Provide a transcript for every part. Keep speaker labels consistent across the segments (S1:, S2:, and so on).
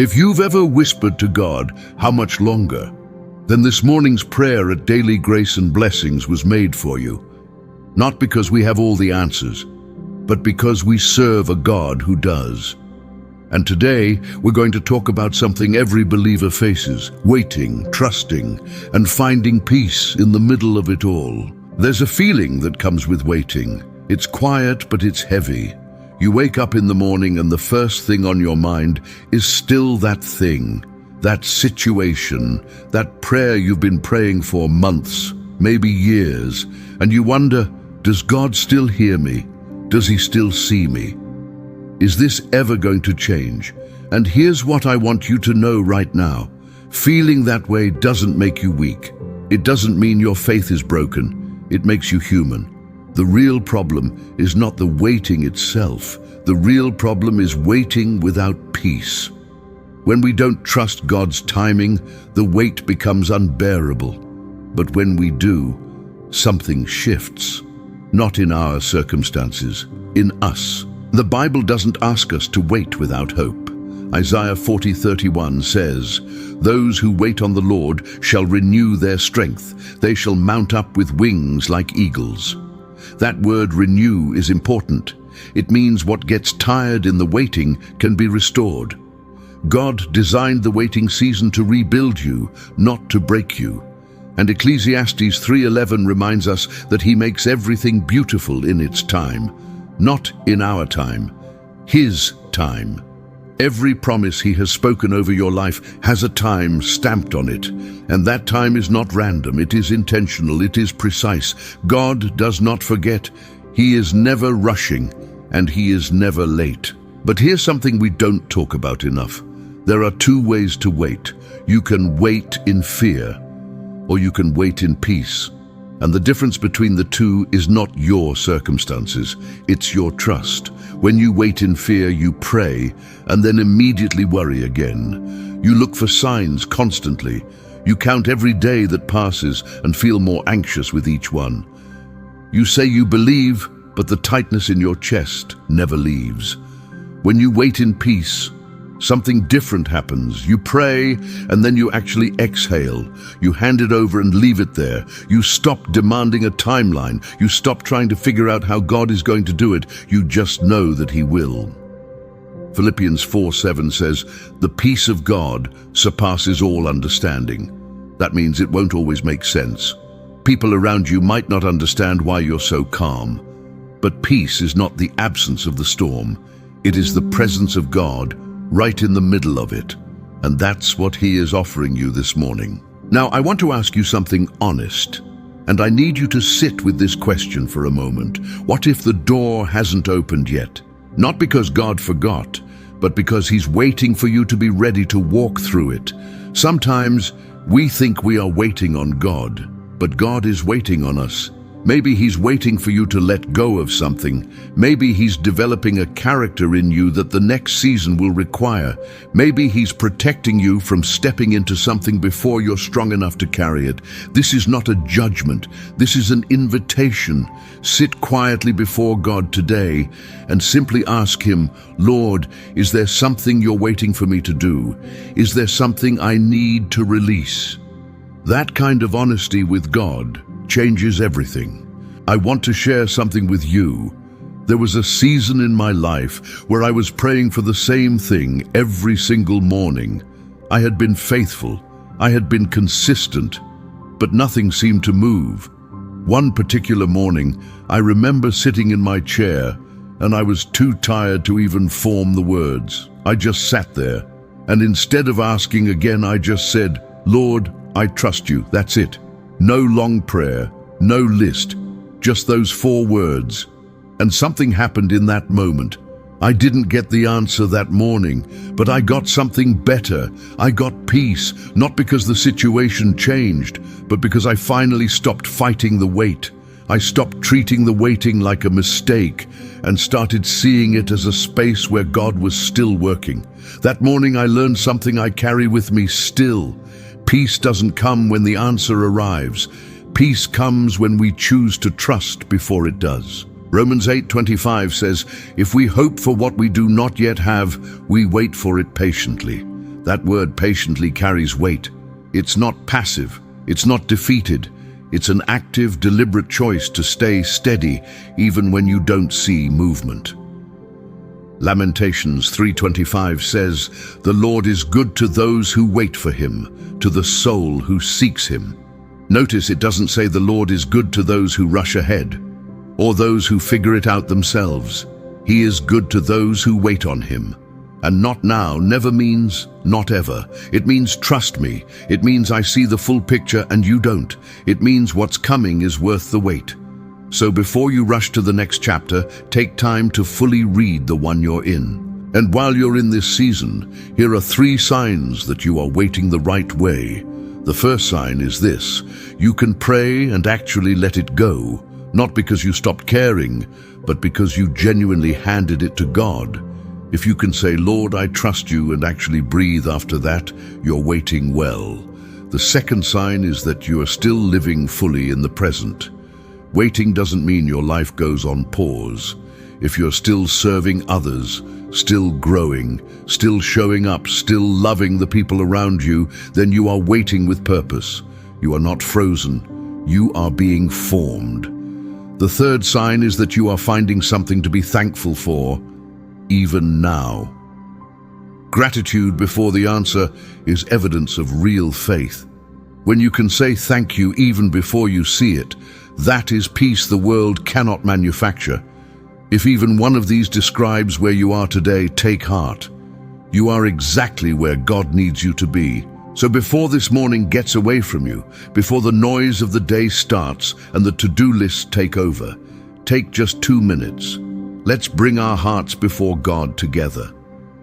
S1: If you've ever whispered to God, "How much longer?" then this morning's prayer at Daily Grace and Blessings was made for you. Not because we have all the answers, but because we serve a God who does. And today, we're going to talk about something every believer faces: waiting, trusting, and finding peace in the middle of it all. There's a feeling that comes with waiting. It's quiet, but it's heavy. You wake up in the morning and the first thing on your mind is still that thing, that situation, that prayer you've been praying for months, maybe years, and you wonder, does God still hear me? Does he still see me? Is this ever going to change? And here's what I want you to know right now. Feeling that way doesn't make you weak. It doesn't mean your faith is broken. It makes you human. The real problem is not the waiting itself. The real problem is waiting without peace. When we don't trust God's timing, the wait becomes unbearable. But when we do, something shifts. Not in our circumstances, in us. The Bible doesn't ask us to wait without hope. Isaiah 40:31 says, "Those who wait on the Lord shall renew their strength. They shall mount up with wings like eagles." That word renew is important. It means what gets tired in the waiting can be restored. God designed the waiting season to rebuild you, not to break you. And Ecclesiastes 3:11 reminds us that he makes everything beautiful in its time. Not in our time, his time. Every promise he has spoken over your life has a time stamped on it. And that time is not random, it is intentional, it is precise. God does not forget. He is never rushing, and he is never late. But here's something we don't talk about enough. There are two ways to wait. You can wait in fear, or you can wait in peace. And the difference between the two is not your circumstances, it's your trust. When you wait in fear, you pray, and then immediately worry again. You look for signs constantly. You count every day that passes and feel more anxious with each one. You say you believe, but the tightness in your chest never leaves. When you wait in peace, something different happens. You pray, and then you actually exhale. You hand it over and leave it there. You stop demanding a timeline. You stop trying to figure out how God is going to do it. You just know that he will. Philippians 4:7 says, "The peace of God surpasses all understanding." That means it won't always make sense. People around you might not understand why you're so calm. But peace is not the absence of the storm. It is the presence of God right in the middle of it. And that's what he is offering you this morning. Now, I want to ask you something honest. And I need you to sit with this question for a moment. What if the door hasn't opened yet? Not because God forgot, but because he's waiting for you to be ready to walk through it. Sometimes we think we are waiting on God, but God is waiting on us. Maybe he's waiting for you to let go of something. Maybe he's developing a character in you that the next season will require. Maybe he's protecting you from stepping into something before you're strong enough to carry it. This is not a judgment. This is an invitation. Sit quietly before God today and simply ask him, "Lord, is there something you're waiting for me to do? Is there something I need to release?" That kind of honesty with God changes everything. I want to share something with you. There was a season in my life where I was praying for the same thing every single morning. I had been faithful, I had been consistent, but nothing seemed to move. One particular morning, I remember sitting in my chair, and I was too tired to even form the words. I just sat there, and instead of asking again, I just said, "Lord, I trust you." That's it. No long prayer, no list, just those 4 words. And something happened in that moment. I didn't get the answer that morning, but I got something better. I got peace, not because the situation changed, but because I finally stopped fighting the wait. I stopped treating the waiting like a mistake and started seeing it as a space where God was still working. That morning I learned something I carry with me still. Peace doesn't come when the answer arrives. Peace comes when we choose to trust before it does. Romans 8:25 says, "If we hope for what we do not yet have, we wait for it patiently." That word patiently carries weight. It's not passive. It's not defeated. It's an active, deliberate choice to stay steady even when you don't see movement. Lamentations 3:25 says, "The Lord is good to those who wait for him, to the soul who seeks him." Notice it doesn't say the Lord is good to those who rush ahead or those who figure it out themselves. He is good to those who wait on him. And not now never means not ever. It means trust me. It means I see the full picture and you don't. It means what's coming is worth the wait. So before you rush to the next chapter, take time to fully read the one you're in. And while you're in this season, here are 3 signs that you are waiting the right way. The first sign is this: you can pray and actually let it go, not because you stopped caring, but because you genuinely handed it to God. If you can say, "Lord, I trust you," and actually breathe after that, you're waiting well. The second sign is that you are still living fully in the present. Waiting doesn't mean your life goes on pause. If you're still serving others, still growing, still showing up, still loving the people around you, then you are waiting with purpose. You are not frozen. You are being formed. The third sign is that you are finding something to be thankful for, even now. Gratitude before the answer is evidence of real faith. When you can say thank you even before you see it, that is peace the world cannot manufacture. If even one of these describes where you are today, take heart. You are exactly where God needs you to be. So before this morning gets away from you, before the noise of the day starts and the to-do lists take over, take just 2 minutes. Let's bring our hearts before God together.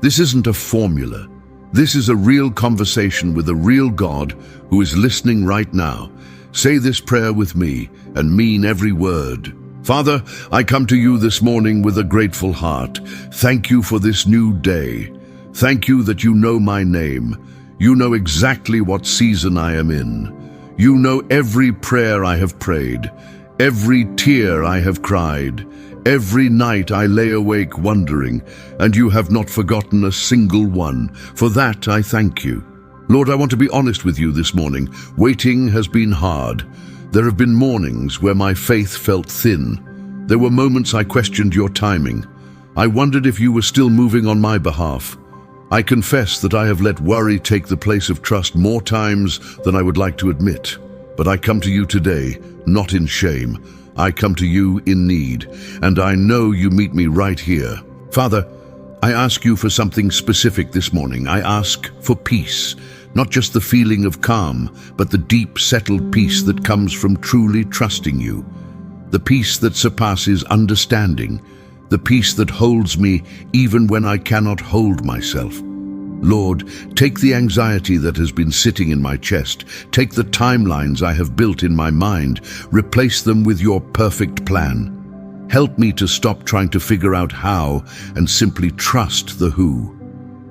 S1: This isn't a formula. This is a real conversation with a real God who is listening right now. Say this prayer with me and mean every word. Father, I come to you this morning with a grateful heart. Thank you for this new day. Thank you that you know my name. You know exactly what season I am in. You know every prayer I have prayed, every tear I have cried, every night I lay awake wondering, and you have not forgotten a single one. For that I thank you. Lord, I want to be honest with you this morning. Waiting has been hard. There have been mornings where my faith felt thin. There were moments I questioned your timing. I wondered if you were still moving on my behalf. I confess that I have let worry take the place of trust more times than I would like to admit. But I come to you today, not in shame. I come to you in need, and I know you meet me right here. Father, I ask you for something specific this morning. I ask for peace, not just the feeling of calm, but the deep, settled peace that comes from truly trusting you. The peace that surpasses understanding, the peace that holds me even when I cannot hold myself. Lord, take the anxiety that has been sitting in my chest, take the timelines I have built in my mind, replace them with your perfect plan. Help me to stop trying to figure out how and simply trust the who.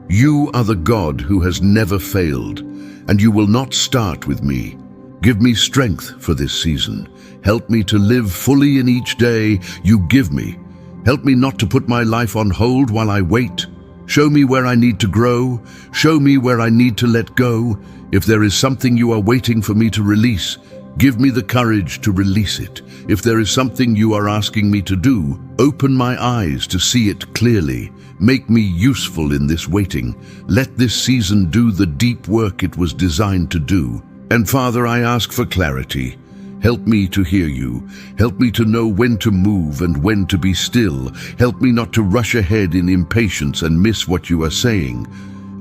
S1: You are the God who has never failed, and you will not start with me. Give me strength for this season. Help me to live fully in each day you give me. Help me not to put my life on hold while I wait. Show me where I need to grow. Show me where I need to let go. If there is something you are waiting for me to release, give me the courage to release it. If there is something you are asking me to do, open my eyes to see it clearly. Make me useful in this waiting. Let this season do the deep work it was designed to do. And Father, I ask for clarity. Help me to hear you. Help me to know when to move and when to be still. Help me not to rush ahead in impatience and miss what you are saying.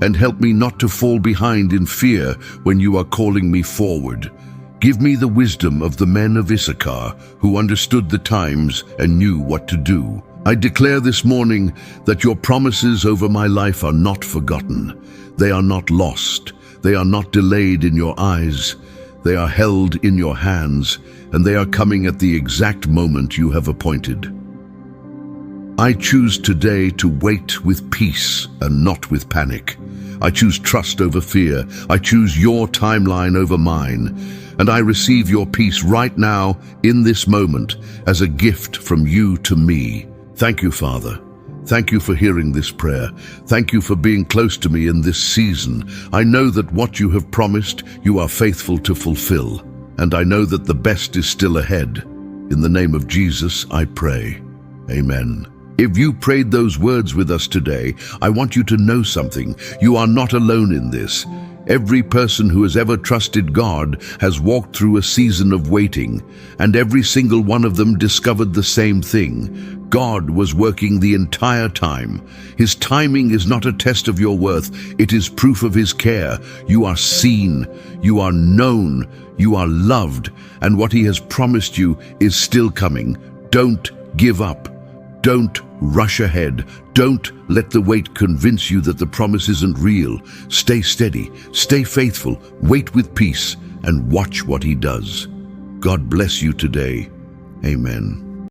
S1: And help me not to fall behind in fear when you are calling me forward. Give me the wisdom of the men of Issachar who understood the times and knew what to do. I declare this morning that your promises over my life are not forgotten. They are not lost. They are not delayed in your eyes. They are held in your hands, and they are coming at the exact moment you have appointed. I choose today to wait with peace and not with panic. I choose trust over fear. I choose your timeline over mine. And I receive your peace right now, in this moment, as a gift from you to me. Thank you, Father. Thank you for hearing this prayer. Thank you for being close to me in this season. I know that what you have promised, you are faithful to fulfill. And I know that the best is still ahead. In the name of Jesus, I pray. Amen. If you prayed those words with us today, I want you to know something. You are not alone in this. Every person who has ever trusted God has walked through a season of waiting, and every single one of them discovered the same thing. God was working the entire time. His timing is not a test of your worth. It is proof of His care. You are seen, you are known, you are loved, and what He has promised you is still coming. Don't give up. Don't rush ahead. Don't let the wait convince you that the promise isn't real. Stay steady, stay faithful, wait with peace, and watch what He does. God bless you today. Amen.